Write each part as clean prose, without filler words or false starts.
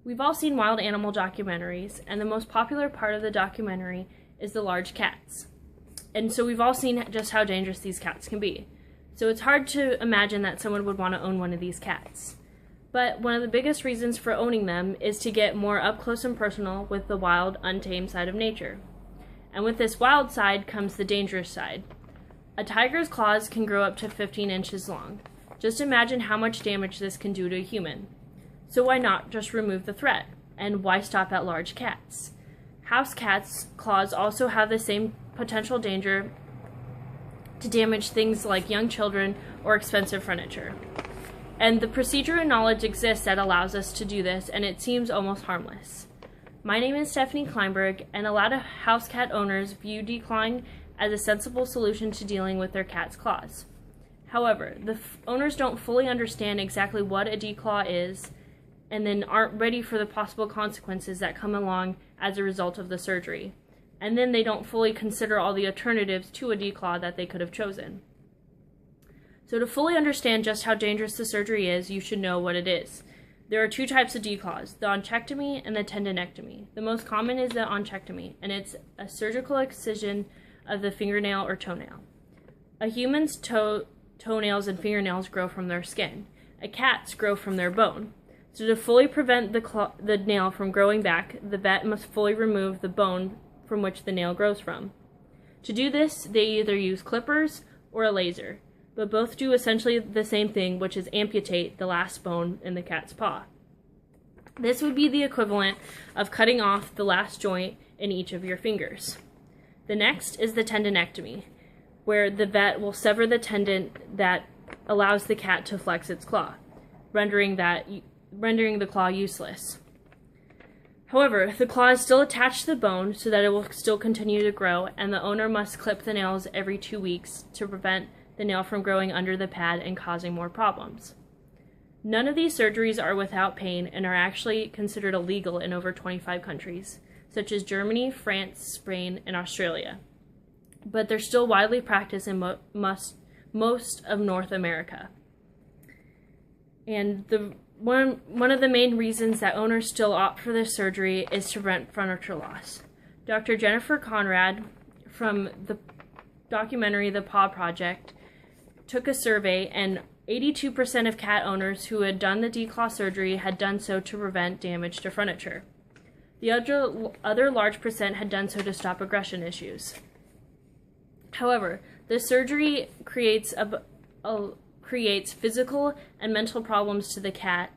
We've all seen wild animal documentaries, and the most popular part of the documentary is the large cats. And so we've all seen just how dangerous these cats can be. So it's hard to imagine that someone would want to own one of these cats. But one of the biggest reasons for owning them is to get more up close and personal with the wild, untamed side of nature. And with this wild side comes the dangerous side. A tiger's claws can grow up to 15 inches long. Just imagine how much damage this can do to a human. So why not just remove the threat? And why stop at large cats? House cats' claws also have the same potential danger to damage things like young children or expensive furniture. And the procedure and knowledge exists that allows us to do this, and it seems almost harmless. My name is Stephanie Kleinberg, and a lot of house cat owners view declawing as a sensible solution to dealing with their cat's claws. However, the owners don't fully understand exactly what a declaw is, and then aren't ready for the possible consequences that come along as a result of the surgery. And then they don't fully consider all the alternatives to a declaw that they could have chosen. So to fully understand just how dangerous the surgery is, you should know what it is. There are two types of declaws, the onchectomy and the tendinectomy. The most common is the onchectomy, and it's a surgical excision of the fingernail or toenail. A human's toenails and fingernails grow from their skin. A cat's grow from their bone. So to fully prevent the nail from growing back, the vet must fully remove the bone from which the nail grows from. To do this, they either use clippers or a laser, but both do essentially the same thing, which is amputate the last bone in the cat's paw. This would be the equivalent of cutting off the last joint in each of your fingers. The next is the tendinectomy, where the vet will sever the tendon that allows the cat to flex its claw, rendering the claw useless. However, the claw is still attached to the bone so that it will still continue to grow, and the owner must clip the nails every 2 weeks to prevent the nail from growing under the pad and causing more problems. None of these surgeries are without pain and are actually considered illegal in over 25 countries, such as Germany, France, Spain, and Australia. But they're still widely practiced in most of North America. And one of the main reasons that owners still opt for this surgery is to prevent furniture loss. Dr. Jennifer Conrad from the documentary The Paw Project took a survey, and 82% of cat owners who had done the declaw surgery had done so to prevent damage to furniture. The other large percent had done so to stop aggression issues. However, the surgery creates physical and mental problems to the cat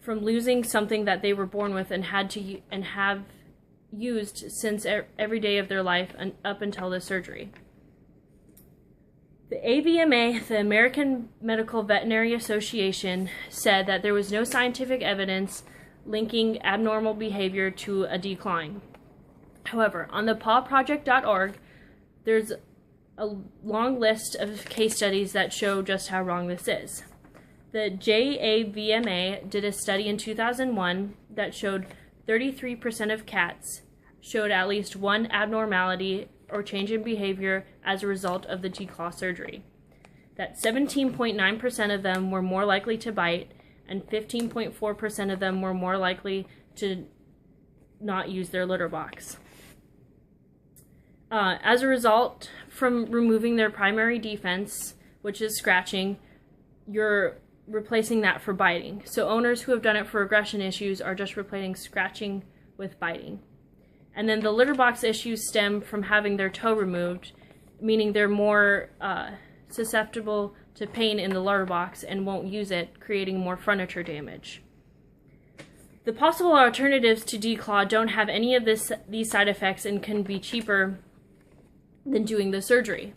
from losing something that they were born with and have used since every day of their life and up until the surgery. The AVMA, the American Medical Veterinary Association, said that there was no scientific evidence linking abnormal behavior to a decline. However, on the pawproject.org, there's a long list of case studies that show just how wrong this is. The JAVMA did a study in 2001 that showed 33% of cats showed at least one abnormality or change in behavior as a result of the declaw surgery. That 17.9% of them were more likely to bite, and 15.4% of them were more likely to not use their litter box. As a result, from removing their primary defense, which is scratching, you're replacing that for biting. So owners who have done it for aggression issues are just replacing scratching with biting. And then the litter box issues stem from having their toe removed, meaning they're more susceptible to pain in the litter box and won't use it, creating more furniture damage. The possible alternatives to declaw don't have any of these side effects and can be cheaper than doing the surgery.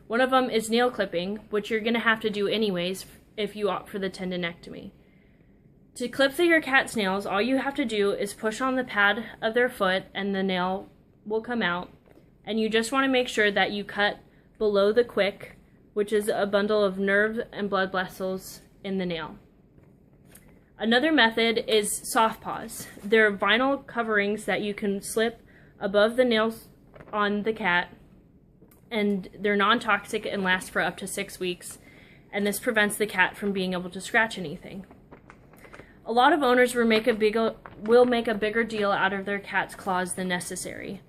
One of them is nail clipping, which you're going to have to do anyways if you opt for the tendinectomy. To clip your cat's nails, all you have to do is push on the pad of their foot and the nail will come out. And you just want to make sure that you cut below the quick, which is a bundle of nerves and blood vessels in the nail. Another method is soft paws. They're vinyl coverings that you can slip above the nails on the cat, and they're non-toxic and last for up to 6 weeks, and this prevents the cat from being able to scratch anything. A lot of owners will make a bigger deal out of their cat's claws than necessary,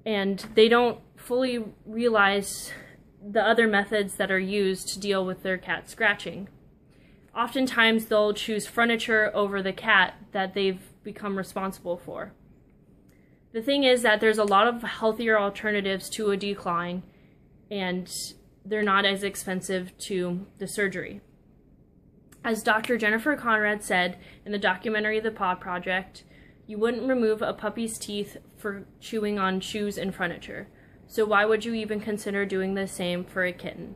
and they don't fully realize the other methods that are used to deal with their cat scratching. Oftentimes they'll choose furniture over the cat that they've become responsible for. The thing is that there's a lot of healthier alternatives to a declawing, and they're not as expensive to the surgery. As Dr. Jennifer Conrad said in the documentary The Paw Project, you wouldn't remove a puppy's teeth for chewing on shoes and furniture, so why would you even consider doing the same for a kitten?